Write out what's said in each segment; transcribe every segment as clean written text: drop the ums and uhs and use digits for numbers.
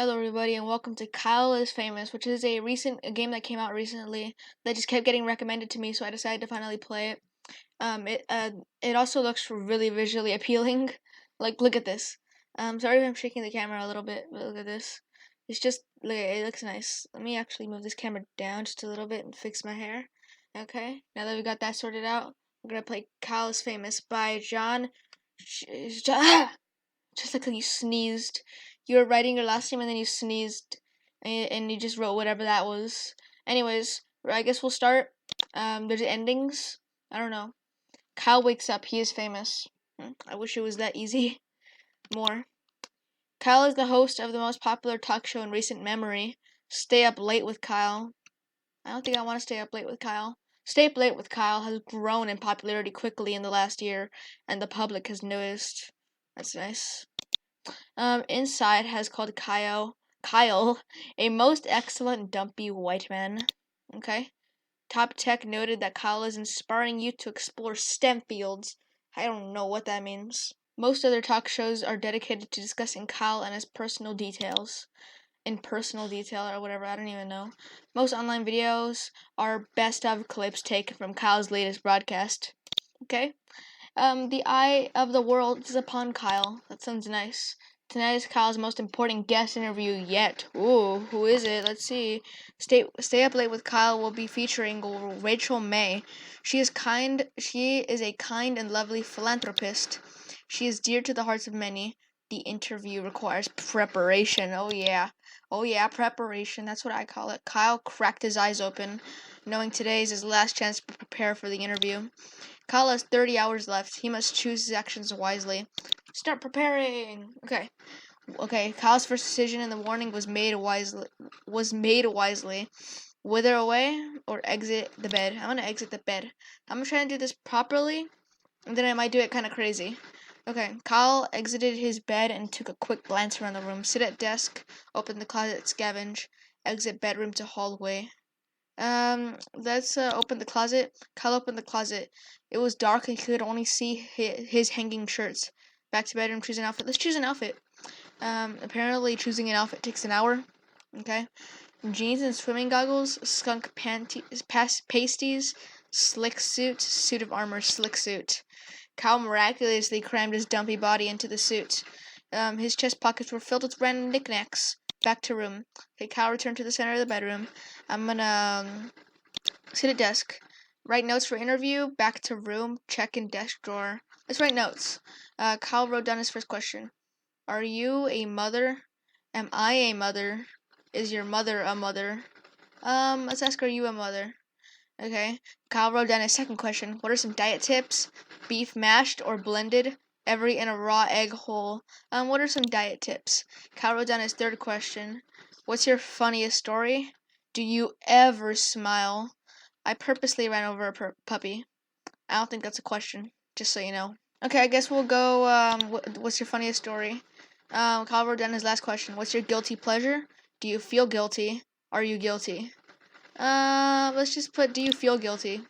Hello everybody and welcome to Kyle is Famous, which is a game that came out recently that just kept getting recommended to me, so I decided to finally play it. It also looks really visually appealing. Like, look at this. Sorry if I'm shaking the camera a little bit, but look at this. It looks nice. Let me actually move this camera down just a little bit and fix my hair. Okay, now that we got that sorted out, we're gonna play Kyle is Famous by John. Just like you sneezed. You were writing your last name and then you sneezed, and you just wrote whatever that was. Anyways, I guess we'll start. There's endings. I don't know. Kyle wakes up. He is famous. I wish it was that easy. More. Kyle is the host of the most popular talk show in recent memory. Stay Up Late with Kyle. I don't think I want to stay up late with Kyle. Stay Up Late with Kyle has grown in popularity quickly in the last year, and the public has noticed. That's nice. Inside has called Kyle, a most excellent dumpy white man. Okay. Top Tech noted that Kyle is inspiring youth to explore STEM fields. I don't know what that means. Most other talk shows are dedicated to discussing Kyle and his personal details. In personal detail or whatever, I don't even know. Most online videos are best of clips taken from Kyle's latest broadcast. Okay. The eye of the world is upon Kyle. That sounds nice. Tonight is Kyle's most important guest interview yet. Ooh, who is it? Let's see. Stay Up Late with Kyle will be featuring Rachel May. She is a kind and lovely philanthropist. She is dear to the hearts of many. The interview requires preparation. Oh yeah. Oh yeah, preparation. That's what I call it. Kyle cracked his eyes open, knowing today is his last chance to prepare for the interview. Kyle has 30 hours left. He must choose his actions wisely. Start preparing. Okay. Kyle's first decision in the morning was made wisely. Wither away or exit the bed. I'm gonna exit the bed. I'm gonna try and do this properly, and then I might do it kind of crazy. Okay, Kyle exited his bed and took a quick glance around the room. Sit at desk, open the closet, scavenge, exit bedroom to hallway. Let's open the closet. Kyle opened the closet. It was dark and he could only see his hanging shirts. Back to bedroom, choose an outfit. Let's choose an outfit. Apparently choosing an outfit takes an hour. Okay. Jeans and swimming goggles, skunk pasties, slick suit of armor, slick suit. Kyle miraculously crammed his dumpy body into the suit. His chest pockets were filled with random knickknacks. Back to room. Okay, Kyle returned to the center of the bedroom. I'm gonna sit at desk. Write notes for interview. Back to room. Check in desk drawer. Let's write notes. Kyle wrote down his first question. Are you a mother? Am I a mother? Is your mother a mother? Let's ask, are you a mother? Okay. Kyle wrote down his second question. What are some diet tips? Beef mashed or blended? Every in a raw egg whole. What are some diet tips? Kyle wrote down his third question. What's your funniest story? Do you ever smile? I purposely ran over a puppy. I don't think that's a question, just so you know. Okay, I guess we'll go, what's your funniest story? Kyle wrote down his last question. What's your guilty pleasure? Do you feel guilty? Are you guilty? Let's just put, do you feel guilty?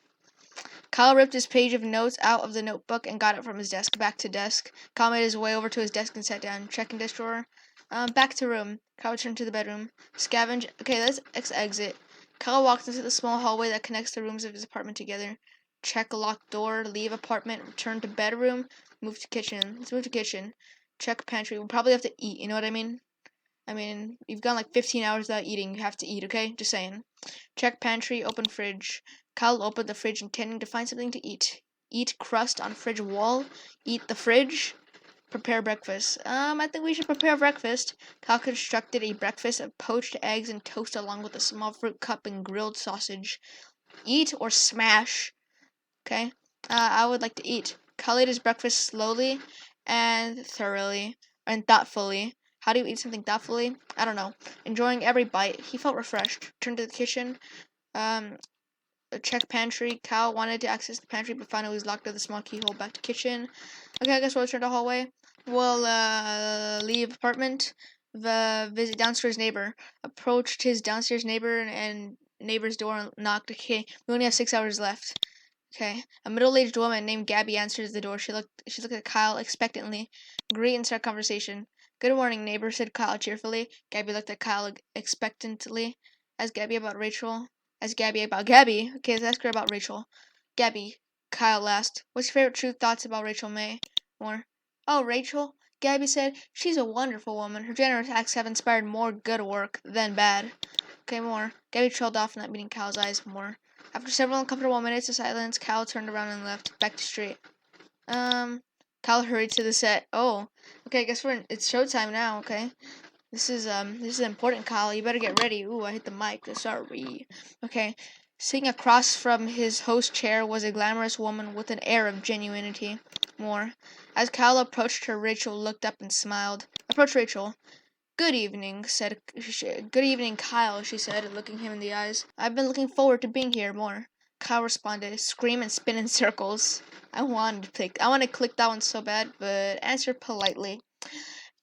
Kyle ripped his page of notes out of the notebook and got it from his desk. Back to desk. Kyle made his way over to his desk and sat down. Check in desk drawer. Back to room. Kyle returned to the bedroom. Scavenge. Okay, let's exit. Kyle walked into the small hallway that connects the rooms of his apartment together. Check locked door. Leave apartment. Return to bedroom. Move to kitchen. Let's move to kitchen. Check pantry. We'll probably have to eat. You know what I mean? You've gone like 15 hours without eating. You have to eat, okay? Just saying. Check pantry, open fridge. Kyle opened the fridge intending to find something to eat. Eat crust on fridge wall. Eat the fridge. Prepare breakfast. I think we should prepare breakfast. Kyle constructed a breakfast of poached eggs and toast along with a small fruit cup and grilled sausage. Eat or smash. Okay? I would like to eat. Kyle ate his breakfast slowly and thoughtfully. How do you eat something thoughtfully? I don't know. Enjoying every bite. He felt refreshed. Turned to the kitchen. Check pantry. Kyle wanted to access the pantry, but found it was locked with a small keyhole. Back to kitchen. Okay, I guess we'll return to hallway. We'll leave apartment. Visit downstairs neighbor. Approached his downstairs neighbor and neighbor's door and knocked. Okay, we only have 6 hours left. Okay, a middle-aged woman named Gabby answers the door. She looked at Kyle expectantly. Greet and start conversation. Good morning, neighbor, said Kyle cheerfully. Gabby looked at Kyle expectantly. Ask Gabby about Rachel. Ask Gabby about Gabby. Okay, let's ask her about Rachel. Gabby, Kyle asked, what's your favorite true thoughts about Rachel May? More. Oh, Rachel? Gabby said, she's a wonderful woman. Her generous acts have inspired more good work than bad. Okay, more. Gabby trailed off, not meeting Kyle's eyes. More. After several uncomfortable minutes of silence, Kyle turned around and left, back to street. Kyle hurried to the set. Oh, okay, I guess it's showtime now, okay? This is important, Kyle. You better get ready. Ooh, I hit the mic. Sorry. Okay. Sitting across from his host chair was a glamorous woman with an air of genuinity. More. As Kyle approached her, Rachel looked up and smiled. Approach Rachel. Good evening, Good evening, Kyle, she said, looking him in the eyes. I've been looking forward to being here more. Kyle responded, scream and spin in circles. I want to click that one so bad, but answer politely.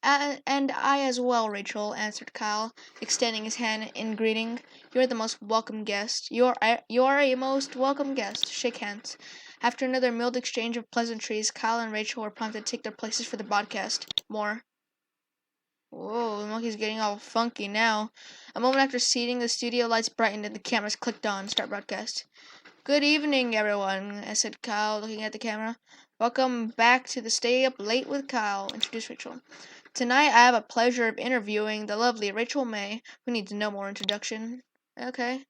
And I as well, Rachel, answered Kyle, extending his hand in greeting. You're the most welcome guest. You're a most welcome guest. Shake hands. After another mild exchange of pleasantries, Kyle and Rachel were prompted to take their places for the broadcast. More. Whoa, the monkey's getting all funky now. A moment after seating, the studio lights brightened and the cameras clicked on. Start broadcast. Good evening, everyone, said Kyle, looking at the camera. Welcome back to the Stay Up Late with Kyle, introduced Rachel. Tonight I have a pleasure of interviewing the lovely Rachel May, who needs no more introduction. Okay.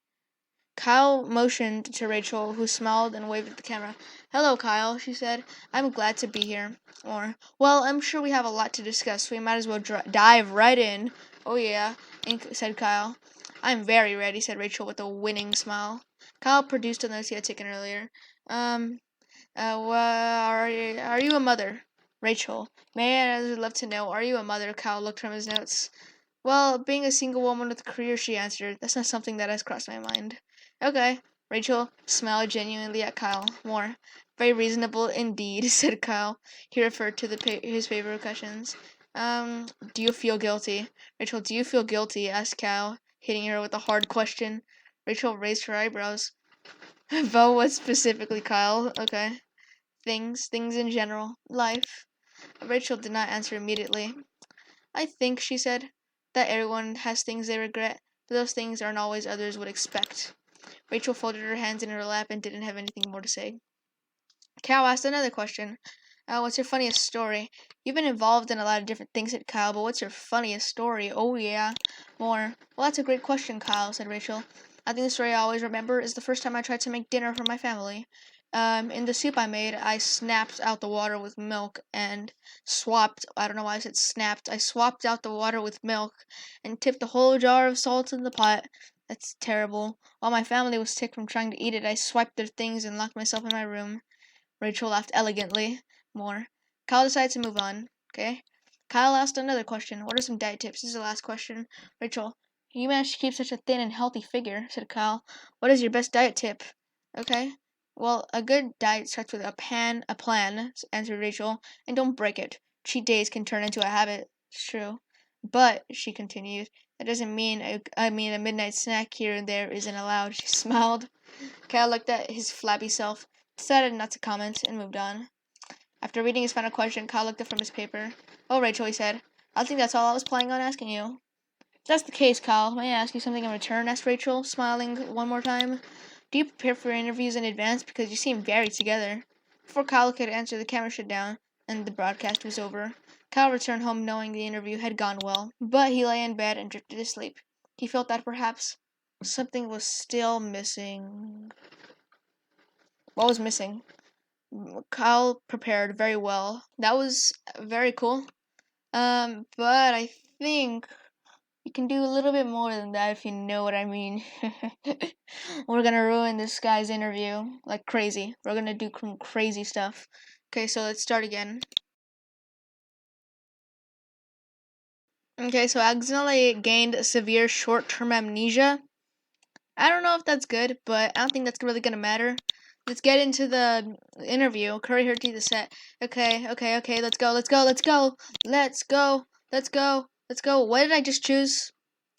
Kyle motioned to Rachel, who smiled and waved at the camera. Hello, Kyle, she said. I'm glad to be here. Or, well, I'm sure we have a lot to discuss, so we might as well dive right in. Oh, yeah, said Kyle. I'm very ready, said Rachel with a winning smile. Kyle produced a note he had taken earlier. Are you a mother? Rachel, may I love to know, are you a mother? Kyle looked from his notes. Well, being a single woman with a career, she answered. That's not something that has crossed my mind. Okay. Rachel smiled genuinely at Kyle. More. Very reasonable indeed, said Kyle. He referred to his favorite questions. Do you feel guilty? Rachel, do you feel guilty? Asked Kyle, hitting her with a hard question. Rachel raised her eyebrows. About what specifically, Kyle? Okay. Things in general. Life. Rachel did not answer immediately. I think, she said, that everyone has things they regret, but those things aren't always others would expect. Rachel folded her hands in her lap and didn't have anything more to say. Kyle asked another question. What's your funniest story? You've been involved in a lot of different things, said Kyle, but what's your funniest story? Oh, yeah. More. Well, that's a great question, Kyle, said Rachel. I think the story I always remember is the first time I tried to make dinner for my family. In the soup I made, I snapped out the water with milk and I don't know why I said snapped. I swapped out the water with milk and tipped the whole jar of salt in the pot. That's terrible. While my family was sick from trying to eat it, I swiped their things and locked myself in my room. Rachel laughed elegantly. More. Kyle decided to move on. Okay. Kyle asked another question. What are some diet tips? This is the last question. Rachel, you managed to keep such a thin and healthy figure, said Kyle. What is your best diet tip? Okay. Well, a good diet starts with a plan, answered Rachel, and don't break it. Cheat days can turn into a habit. It's true. But, she continued, that doesn't mean a midnight snack here and there isn't allowed. She smiled. Kyle looked at his flabby self, decided not to comment, and moved on. After reading his final question, Kyle looked up from his paper. Oh, Rachel, he said, I think that's all I was planning on asking you. If that's the case, Kyle, may I ask you something in return? Asked Rachel, smiling one more time. Do you prepare for your interviews in advance? Because you seem very together. Before Kyle could answer, the camera shut down, and the broadcast was over. Kyle returned home knowing the interview had gone well, but he lay in bed and drifted to sleep. He felt that perhaps something was still missing. What was missing? Kyle prepared very well. That was very cool. But I think you can do a little bit more than that if you know what I mean. We're gonna ruin this guy's interview like crazy. We're gonna do some crazy stuff. Okay, so let's start again. Okay, so I accidentally gained severe short-term amnesia. I don't know if that's good, but I don't think that's really gonna matter. Let's get into the interview. Curry her to the set. Okay, let's go. What did I just choose?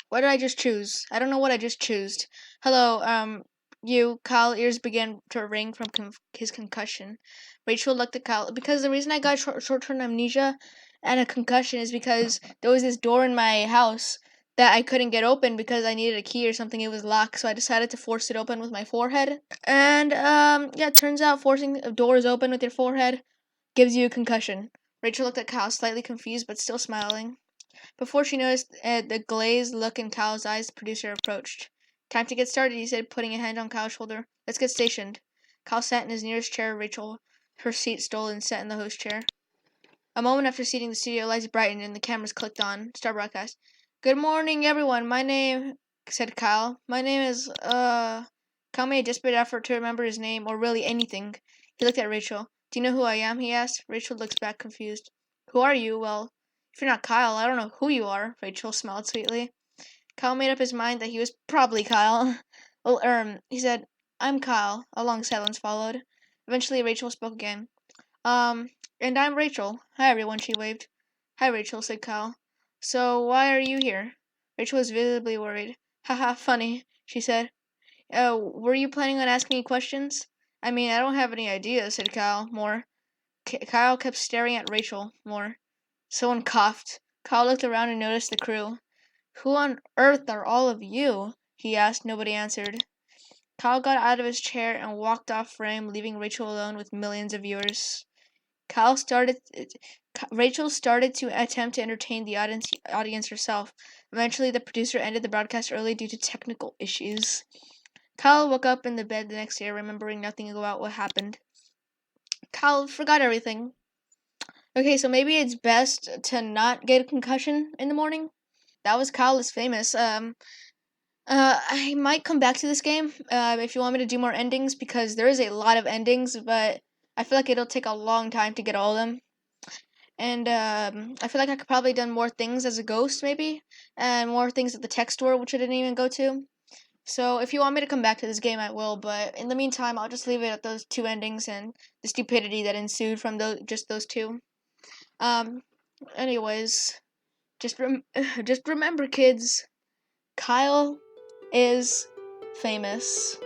What did I just choose? I don't know what I just choose. Hello, you. Kyle ears began to ring from his concussion. Rachel looked at Kyle. Because the reason I got short-term amnesia, and a concussion is because there was this door in my house that I couldn't get open because I needed a key or something. It was locked, so I decided to force it open with my forehead. And yeah, it turns out forcing doors open with your forehead gives you a concussion. Rachel looked at Kyle, slightly confused but still smiling. Before she noticed the glazed look in Kyle's eyes, the producer approached. Time to get started, he said, putting a hand on Kyle's shoulder. Let's get stationed. Kyle sat in his nearest chair. Rachel, her seat stolen, sat in the host chair. A moment after seating, the studio lights brightened and the cameras clicked on. Star broadcast. Good morning, everyone. My name, said Kyle. My name is, Kyle made a desperate effort to remember his name, or really anything. He looked at Rachel. Do you know who I am? He asked. Rachel looks back confused. Who are you? Well, if you're not Kyle, I don't know who you are. Rachel smiled sweetly. Kyle made up his mind that he was probably Kyle. Well, he said, I'm Kyle. A long silence followed. Eventually, Rachel spoke again. And I'm Rachel. Hi, everyone, she waved. Hi, Rachel, said Kyle. So, why are you here? Rachel was visibly worried. Haha, funny, she said. Were you planning on asking me questions? I mean, I don't have any ideas, said Kyle, more. Kyle kept staring at Rachel, more. Someone coughed. Kyle looked around and noticed the crew. Who on earth are all of you? He asked. Nobody answered. Kyle got out of his chair and walked off frame, leaving Rachel alone with millions of viewers. Rachel started to attempt to entertain the audience herself. Eventually, the producer ended the broadcast early due to technical issues. Kyle woke up in the bed the next day, remembering nothing about what happened. Kyle forgot everything. Okay, so maybe it's best to not get a concussion in the morning. That was Kyle is famous. I might come back to this game if you want me to do more endings, because there is a lot of endings, but I feel like it'll take a long time to get all of them. And I feel like I could probably done more things as a ghost, maybe, and more things at the tech store, which I didn't even go to. So if you want me to come back to this game, I will. But in the meantime, I'll just leave it at those two endings and the stupidity that ensued from just those two. Anyways, just remember, kids, Kyle is famous.